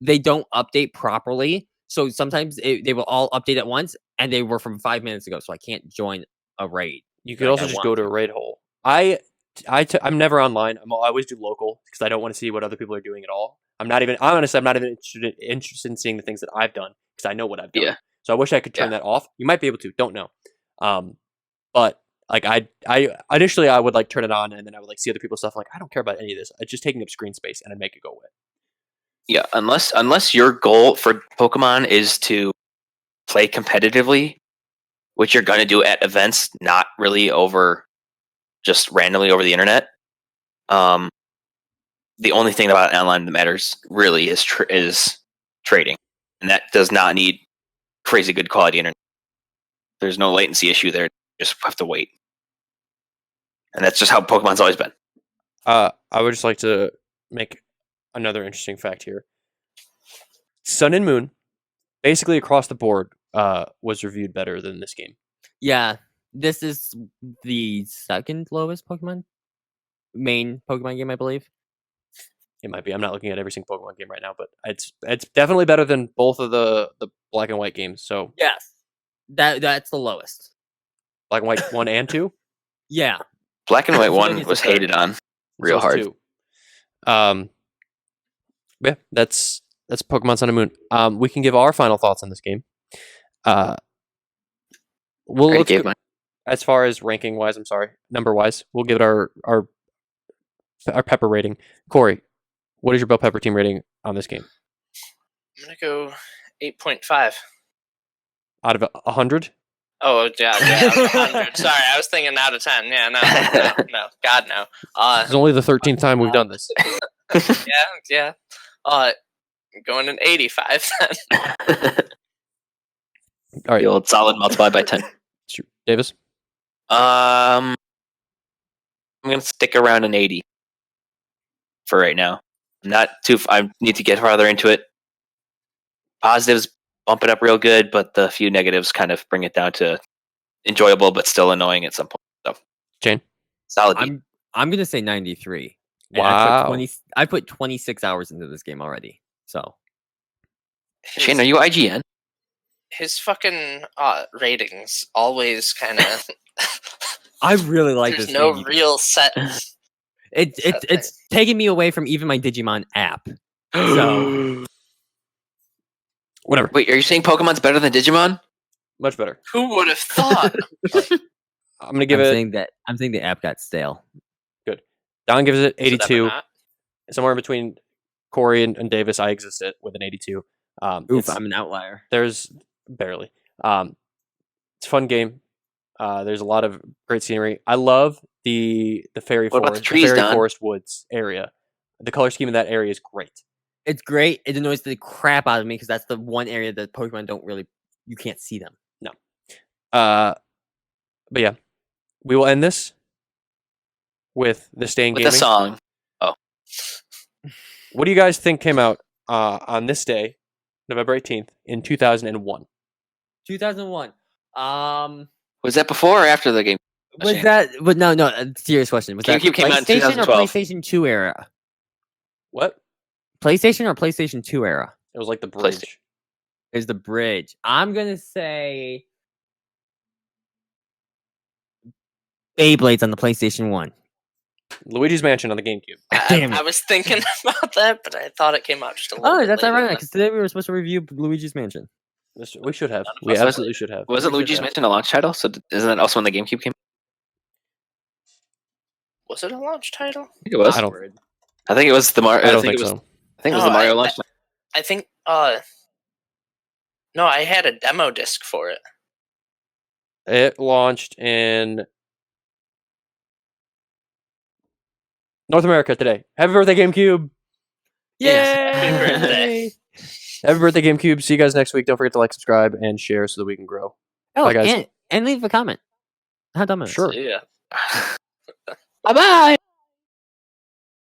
They don't update properly, so sometimes they will all update at once, and they were from 5 minutes ago, so I can't join a raid. You could like also I just want go to to. a raid hole. I'm never online. I always do local because I don't want to see what other people are doing at all. I'm not even interested in seeing the things that I've done because I know what I've done. Yeah. So I wish I could turn that off. You might be able to. Don't know. But like I initially I would like turn it on and then I would like see other people's stuff. I'm like, I don't care about any of this. It's just taking up screen space and I make it go away. Yeah, unless your goal for Pokemon is to play competitively, which you're going to do at events, not really over just randomly over the internet. The only thing about online that matters really is trading, and that does not need crazy good quality internet. There's no latency issue there. You just have to wait, and that's just how Pokemon's always been. I would just like to make another interesting fact here. Sun and Moon, basically across the board, was reviewed better than this game. Yeah, this is the second lowest main Pokemon game, I believe. It might be. I'm not looking at every single Pokemon game right now, but it's definitely better than both of the Black and White games. So Yes, that's the lowest. Black and White 1 and 2. Yeah, Black and White I feel like 1 it's was the third. hated on real So is hard. 2. Yeah, that's Pokemon Sun and Moon. We can give our final thoughts on this game. Already gave mine. As far as ranking wise, I'm sorry, number wise, we'll give it our pepper rating. Corey, what is your Bell Pepper team rating on this game? I'm gonna go 8.5 out of 100. Oh yeah, 100. Sorry, I was thinking out of 10. Yeah, no, God no. This is only the 13th time we've done this. Yeah. Going an 85 then. All right, The old solid multiplied by 10. shoot. Davis. I'm gonna stick around an 80 for right now. Not too. I need to get farther into it. Positives bump it up real good, but the few negatives kind of bring it down to enjoyable but still annoying at some point. So, Jane. solid B. I'm gonna say 93. And Wow. I put 26 hours into this game already. So Shane, are you IGN? His fucking ratings always kind of. I really like There's this. no game. real set. It's taking me away from even my Digimon app. So Whatever. Wait, are you saying Pokemon's better than Digimon? Much better. Who would have thought? I'm gonna give I'm saying the app got stale. Don gives it So that we're 82. not? Somewhere in between Corey and Davis, I exist it with an 82. Oof, I'm an outlier. There's barely. It's a fun game. There's a lot of great scenery. I love the fairy What about forest, the trees, Don? forest woods area. The color scheme in that area is great. It's great. It annoys the crap out of me because that's the one area that Pokemon you can't see them. No. But yeah, we will end this with the Staying With Gaming. the song. What do you guys think came out on this day, November 18th, in 2001? 2001. Was that before or after the game? Was that? But no. Serious question. Was that GameCube came out in PlayStation or 2012. PlayStation 2 era? What? PlayStation or PlayStation 2 era? It was like the bridge. Is the bridge. I'm gonna say Beyblades on the PlayStation 1. Luigi's Mansion on the GameCube. Damn it. I was thinking about that, but I thought it came out just a little Oh, bit that's later. ironic because today we were supposed to review Luigi's Mansion. We should have. None of We us absolutely should have. Wasn't We should Luigi's have. Mansion a launch title? So isn't that also when the GameCube came? Was it a launch title? I think it was. I don't. I think it was the Mario. I don't think it was, so. I think it was No, the Mario I- launch. I think. No, I had a demo disc for it. It launched in North America today. Happy birthday, GameCube! Happy birthday. Happy birthday, GameCube! See you guys next week. Don't forget to like, subscribe, and share so that we can grow. Oh, Bye, guys. and leave a comment. How dumb is it? Sure. Yeah. Bye bye.